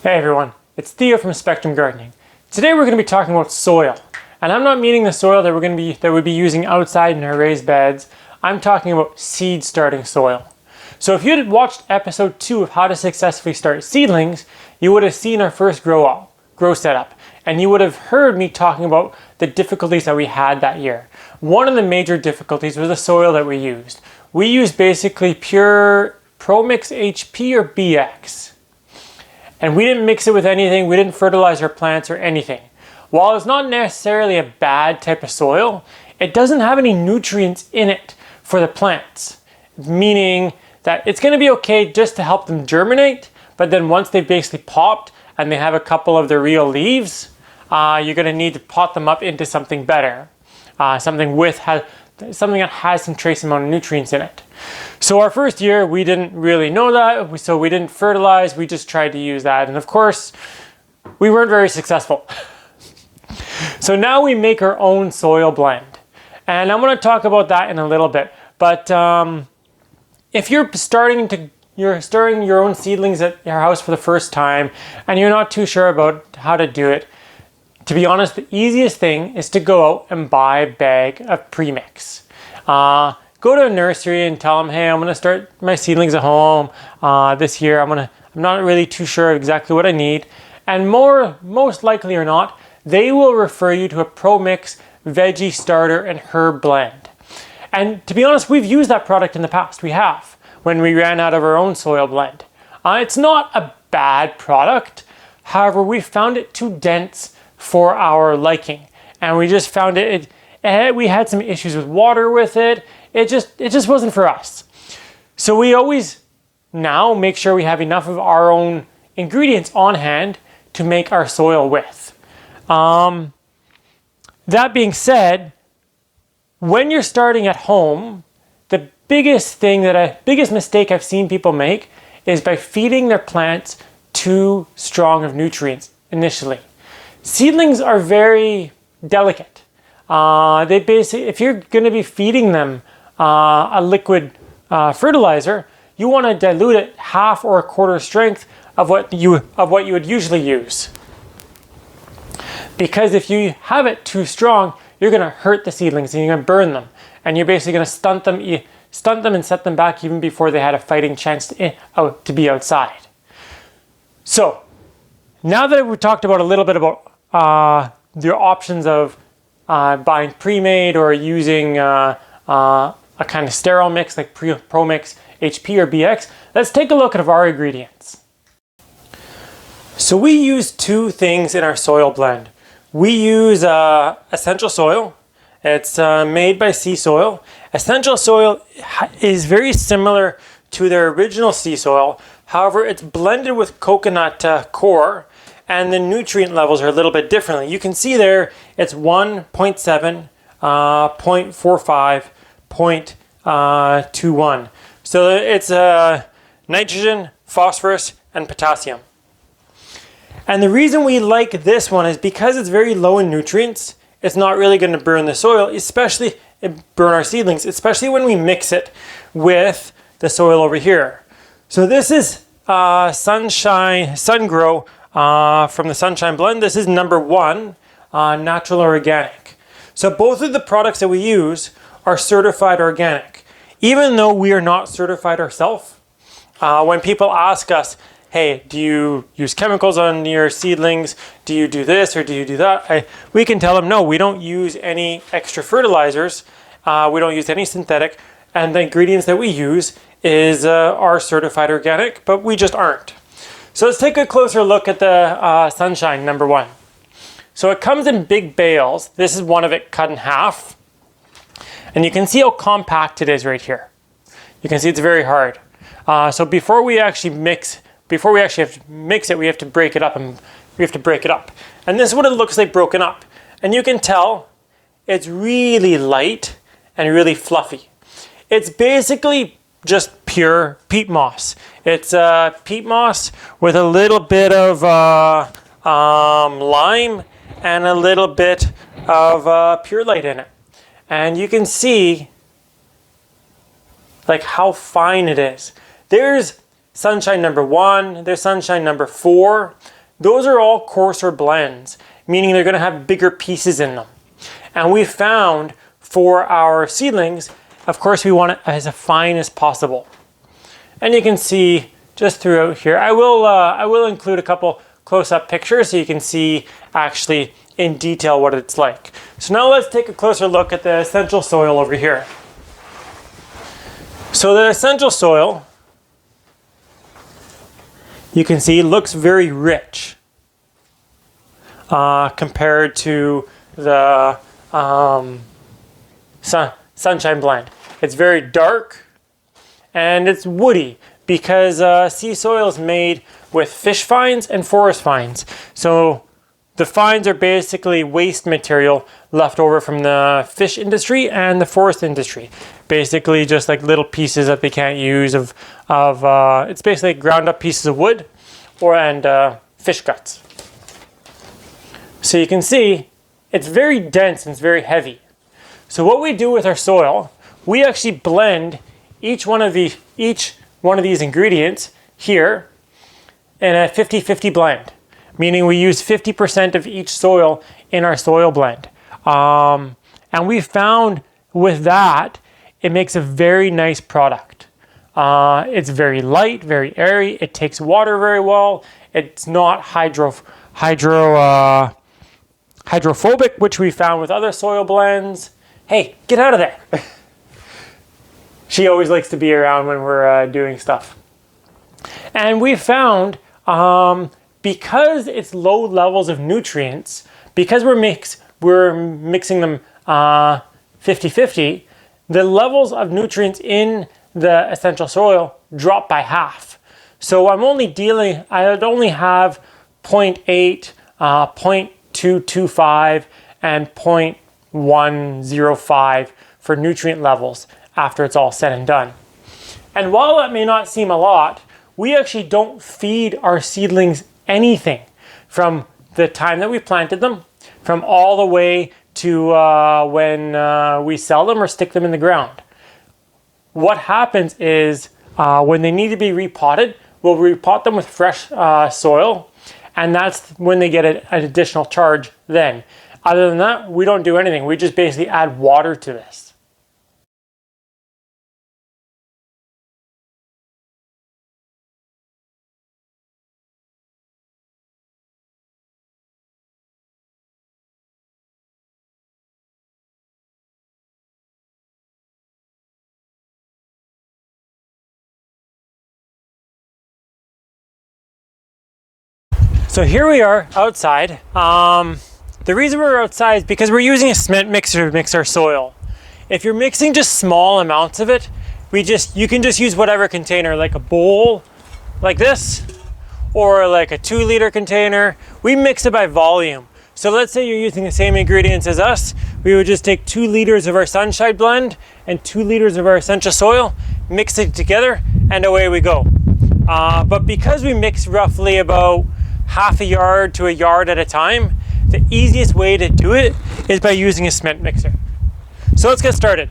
Hey everyone, it's Theo from Spectrum Gardening. Today we're going to be talking about soil. And I'm not meaning the soil that we'd be using outside in our raised beds. I'm talking about seed starting soil. So if you had watched episode 2 of how to successfully start seedlings, you would have seen our first grow setup. And you would have heard me talking about the difficulties that we had that year. One of the major difficulties was the soil that we used. We used basically pure ProMix HP or BX. And we didn't mix it with anything, we didn't fertilize our plants or anything. While it's not necessarily a bad type of soil, it doesn't have any nutrients in it for the plants. Meaning that it's gonna be okay just to help them germinate, but then once they've basically popped and they have a couple of the real leaves, you're gonna need to pot them up into something better. Something that has some trace amount of nutrients in it. So our first year, we didn't really know that, so we didn't fertilize, we just tried to use that. And of course, we weren't very successful. So now we make our own soil blend. And I'm gonna talk about that in a little bit. But if you're starting your own seedlings at your house for the first time, and you're not too sure about how to do it, to be honest, the easiest thing is to go out and buy a bag of premix. Go to a nursery and tell them, hey, I'm gonna start my seedlings at home this year. I'm not really too sure exactly what I need. And most likely or not, they will refer you to a ProMix veggie starter and herb blend. And to be honest, we've used that product in the past. We have, when we ran out of our own soil blend. It's not a bad product. However, we found it too dense for our liking. And we just found we had some issues with water with it. It just wasn't for us. So we always now make sure we have enough of our own ingredients on hand to make our soil with. That being said, when you're starting at home, the biggest mistake I've seen people make is by feeding their plants too strong of nutrients initially. Seedlings are very delicate. If you're going to be feeding them a liquid fertilizer, you want to dilute it half or a quarter strength of what you would usually use. Because if you have it too strong, you're going to hurt the seedlings and you're going to burn them, and you're basically going to stunt them and set them back even before they had a fighting chance to be outside. So now that we've talked about a little bit about the options of buying pre-made or using a kind of sterile mix like ProMix HP or BX, let's take a look at our ingredients. So we use two things in our soil blend. We use essential soil. It's made by Sea Soil. Essential soil is very similar to their original sea soil. However, it's blended with coconut core, and the nutrient levels are a little bit differently. You can see there it's 1.7, 0.45, 0.21. So it's nitrogen, phosphorus, and potassium. And the reason we like this one is because it's very low in nutrients. It's not really going to burn the soil, burn our seedlings, especially when we mix it with the soil over here. So this is Sun Grow from the Sunshine Blend. This is number 1, natural organic. So both of the products that we use are certified organic. Even though we are not certified ourselves, when people ask us, hey, do you use chemicals on your seedlings? Do you do this or do you do that? We can tell them, no, we don't use any extra fertilizers. We don't use any synthetic. And the ingredients that we use are certified organic, but we just aren't. So let's take a closer look at the Sunshine number 1. So it comes in big bales. This is one of it cut in half. And you can see how compact it is right here. You can see it's very hard. So before we actually have to mix it, we have to break it up. And this is what it looks like broken up. And you can tell it's really light and really fluffy. It's basically just pure peat moss. It's peat moss with a little bit of lime and a little bit of perlite in it. And you can see like how fine it is. There's Sunshine number 1, there's Sunshine number 4. those are all coarser blends, meaning they're going to have bigger pieces in them. And we found for our seedlings, of course, we want it as fine as possible. And you can see just throughout here, I will include a couple close-up pictures so you can see actually in detail what it's like. So now let's take a closer look at the essential soil over here. So the essential soil, you can see, looks very rich compared to the sunshine blend. It's very dark and it's woody because sea soil is made with fish fines and forest fines. So the fines are basically waste material left over from the fish industry and the forest industry. Basically just like little pieces that they can't use of it's basically ground up pieces of wood and fish guts. So you can see it's very dense and it's very heavy. So what we do with our soil, we actually blend each one of these ingredients here in a 50-50 blend, meaning we use 50% of each soil in our soil blend. And we found with that, it makes a very nice product. It's very light, very airy. It takes water very well. It's not hydrophobic, which we found with other soil blends. Hey, get out of there. She always likes to be around when we're doing stuff. And we found because it's low levels of nutrients, because we're mixing them 50-50, the levels of nutrients in the essential soil drop by half. So I'd only have 0.8, 0.225, and 0.105 for nutrient levels after it's all said and done. And while that may not seem a lot, we actually don't feed our seedlings anything from the time that we planted them, from all the way to when we sell them or stick them in the ground. What happens is when they need to be repotted, we'll repot them with fresh soil, and that's when they get an additional charge then. Other than that, we don't do anything. We just basically add water to this. So here we are outside. The reason we're outside is because we're using a cement mixer to mix our soil. If you're mixing just small amounts of it, you can just use whatever container, like a bowl like this, or like a 2-liter container. We mix it by volume. So let's say you're using the same ingredients as us. We would just take 2 liters of our sunshine blend and 2 liters of our essential soil, mix it together, and away we go. But because we mix roughly about half a yard to a yard at a time, the easiest way to do it is by using a cement mixer. So let's get started.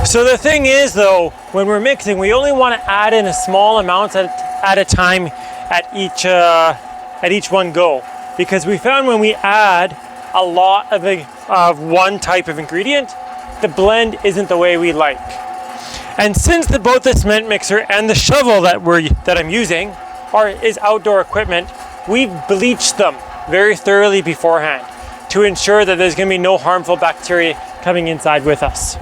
So the thing is though, when we're mixing, we only want to add in a small amount at a time at each one go. Because we found when we add a lot of one type of ingredient, the blend isn't the way we like. And since both the cement mixer and the shovel that I'm using is outdoor equipment, we've bleached them very thoroughly beforehand to ensure that there's going to be no harmful bacteria coming inside with us.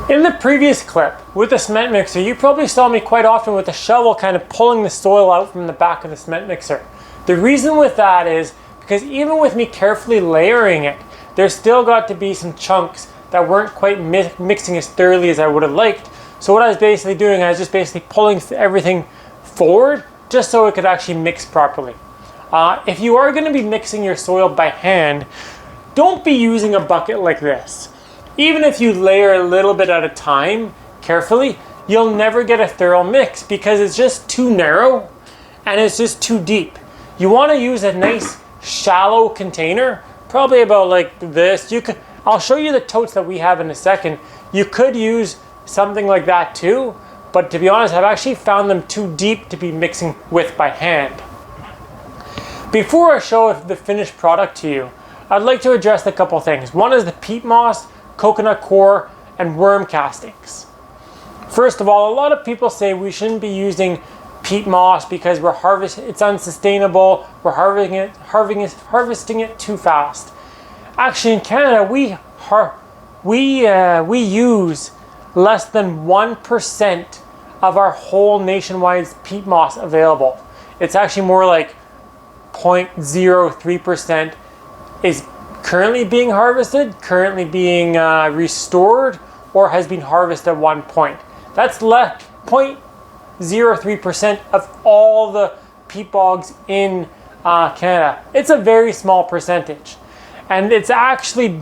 In the previous clip with the cement mixer, you probably saw me quite often with a shovel kind of pulling the soil out from the back of the cement mixer. The reason with that is because even with me carefully layering it, there's still got to be some chunks that weren't quite mixing as thoroughly as I would have liked. So what I was basically doing, I was just basically pulling everything forward just so it could actually mix properly. If you are going to be mixing your soil by hand, don't be using a bucket like this. Even if you layer a little bit at a time, carefully, you'll never get a thorough mix because it's just too narrow and it's just too deep. You want to use a nice shallow container, probably about like this. I'll show you the totes that we have in a second. You could use something like that too, but to be honest, I've actually found them too deep to be mixing with by hand. Before I show the finished product to you, I'd like to address a couple things. One is the peat moss, coconut coir, and worm castings. First of all, a lot of people say we shouldn't be using peat moss because it's unsustainable, we're harvesting it too fast. Actually, in Canada, we use less than 1% of our whole nationwide peat moss available. It's actually more like 0.03% is currently being harvested, currently being restored, or has been harvested at one point. That's 0.03% of all the peat bogs in Canada. It's a very small percentage. And it's actually,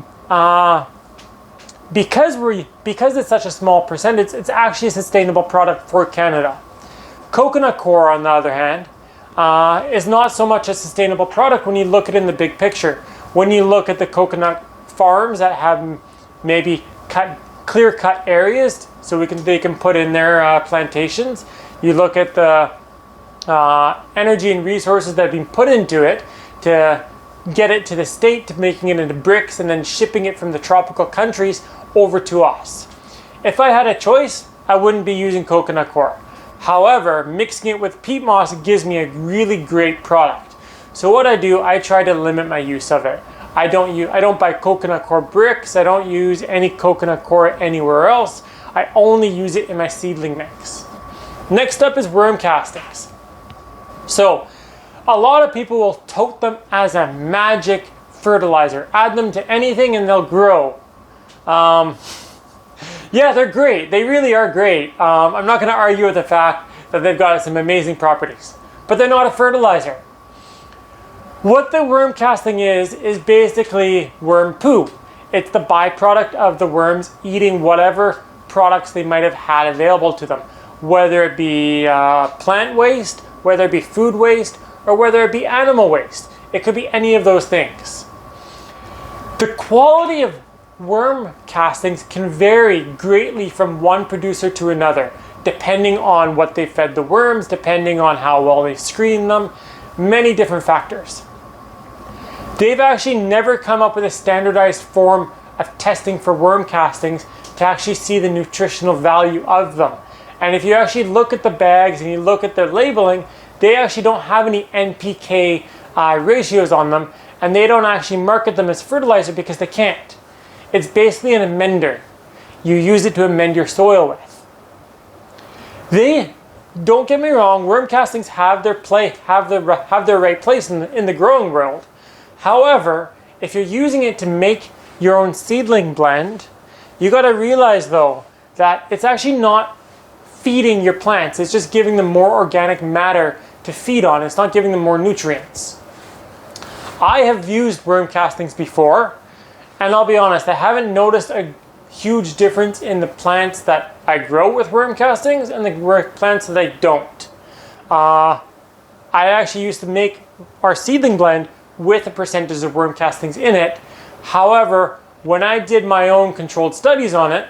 because it's such a small percentage, it's actually a sustainable product for Canada. Coconut coir, on the other hand, is not so much a sustainable product when you look at it in the big picture. When you look at the coconut farms that have maybe clear-cut areas so they can put in their plantations, you look at the energy and resources that have been put into it to get it to the state, to making it into bricks and then shipping it from the tropical countries over to us. If I had a choice, I wouldn't be using coconut coir. However, mixing it with peat moss gives me a really great product. So what I do, I try to limit my use of it. I don't buy coconut coir bricks. I don't use any coconut coir anywhere else. I only use it in my seedling mix. Next up is worm castings. So a lot of people will tote them as a magic fertilizer. Add them to anything and they'll grow. Yeah, they're great. They really are great. I'm not going to argue with the fact that they've got some amazing properties, but they're not a fertilizer. What the worm casting is basically worm poo. It's the byproduct of the worms eating whatever products they might have had available to them, whether it be plant waste, whether it be food waste, or whether it be animal waste. It could be any of those things. The quality of worm castings can vary greatly from one producer to another, depending on what they fed the worms, depending on how well they screened them, many different factors. They've actually never come up with a standardized form of testing for worm castings to actually see the nutritional value of them. And if you actually look at the bags and you look at their labeling, they actually don't have any NPK ratios on them, and they don't actually market them as fertilizer because they can't. It's basically an amender. You use it to amend your soil with. Don't get me wrong, worm castings have their right place in the growing world. However, if you're using it to make your own seedling blend, you got to realize though that it's actually not feeding your plants. It's just giving them more organic matter to feed on. It's not giving them more nutrients. I have used worm castings before, and I'll be honest, I haven't noticed a huge difference in the plants that I grow with worm castings and the plants that I don't. I actually used to make our seedling blend with a percentage of worm castings in it. However, when I did my own controlled studies on it,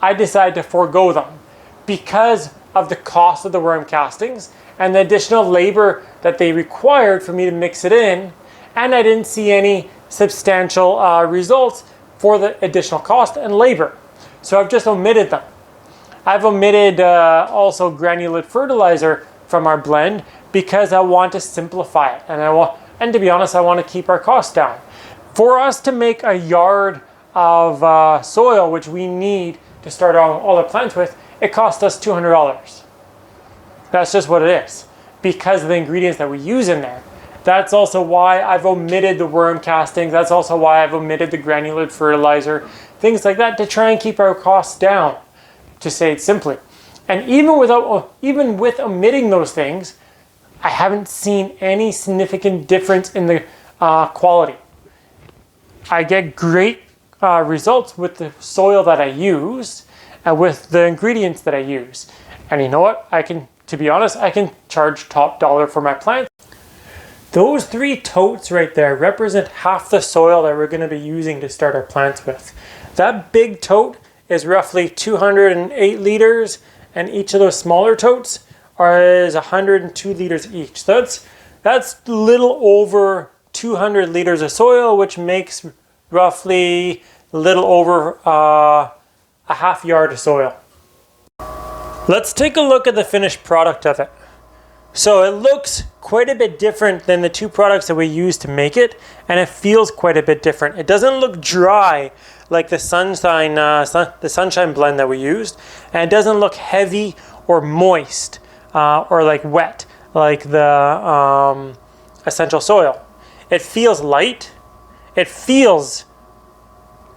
I decided to forego them because of the cost of the worm castings and the additional labor that they required for me to mix it in, and I didn't see any substantial results for the additional cost and labor. So I've just omitted them. I've omitted also granulate fertilizer from our blend because I want to simplify it, and to be honest, I want to keep our costs down. For us to make a yard of soil, which we need to start all our plants with, it cost us $200. That's just what it is, because of the ingredients that we use in there. That's also why I've omitted the worm castings. That's also why I've omitted the granular fertilizer, things like that, to try and keep our costs down, to say it simply. And even with omitting those things, I haven't seen any significant difference in the quality. I get great results with the soil that I use and with the ingredients that I use. And you know what? To be honest, I can charge top dollar for my plants. Those 3 totes right there represent half the soil that we're going to be using to start our plants with. That big tote is roughly 208 liters, and each of those smaller totes is 102 liters each. So that's a little over 200 liters of soil, which makes roughly a little over a half yard of soil. Let's take a look at the finished product of it. So it looks quite a bit different than the 2 products that we used to make it, and it feels quite a bit different. It doesn't look dry like the sunshine blend that we used, and it doesn't look heavy or moist or like wet like the essential soil. It feels light. It feels,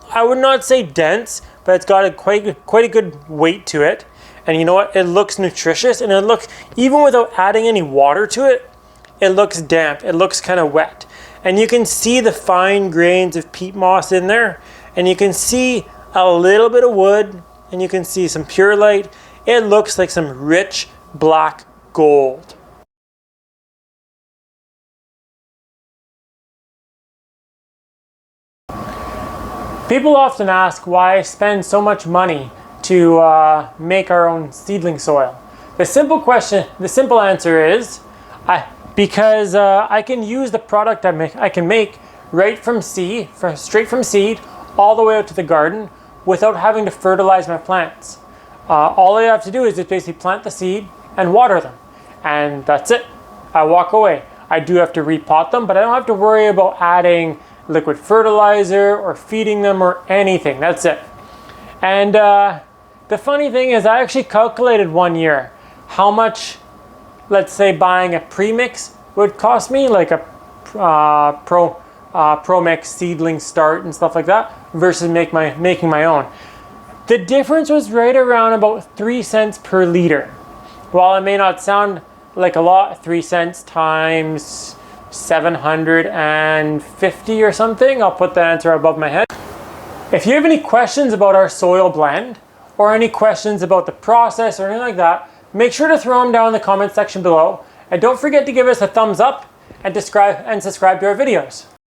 I would not say dense, but it's got quite a good weight to it. And you know what? It looks nutritious, and it looks, even without adding any water to it, it looks damp. It looks kind of wet. And you can see the fine grains of peat moss in there, and you can see a little bit of wood, and you can see some perlite. It looks like some rich black gold. People often ask why I spend so much money to make our own seedling soil. The simple answer is because I can use the product I can make right from seed, straight from seed, all the way out to the garden without having to fertilize my plants. All I have to do is just basically plant the seed and water them, and that's it. I walk away. I do have to repot them, but I don't have to worry about adding liquid fertilizer or feeding them or anything. That's it. And the funny thing is, I actually calculated one year how much, let's say, buying a premix would cost me, like a Pro Mix seedling start and stuff like that, versus making my own. The difference was right around about 3 cents per liter. While it may not sound like a lot, 3 cents times 750 or something, I'll put the answer above my head. If you have any questions about our soil blend, or any questions about the process or anything like that, make sure to throw them down in the comment section below. And don't forget to give us a thumbs up and subscribe to our videos.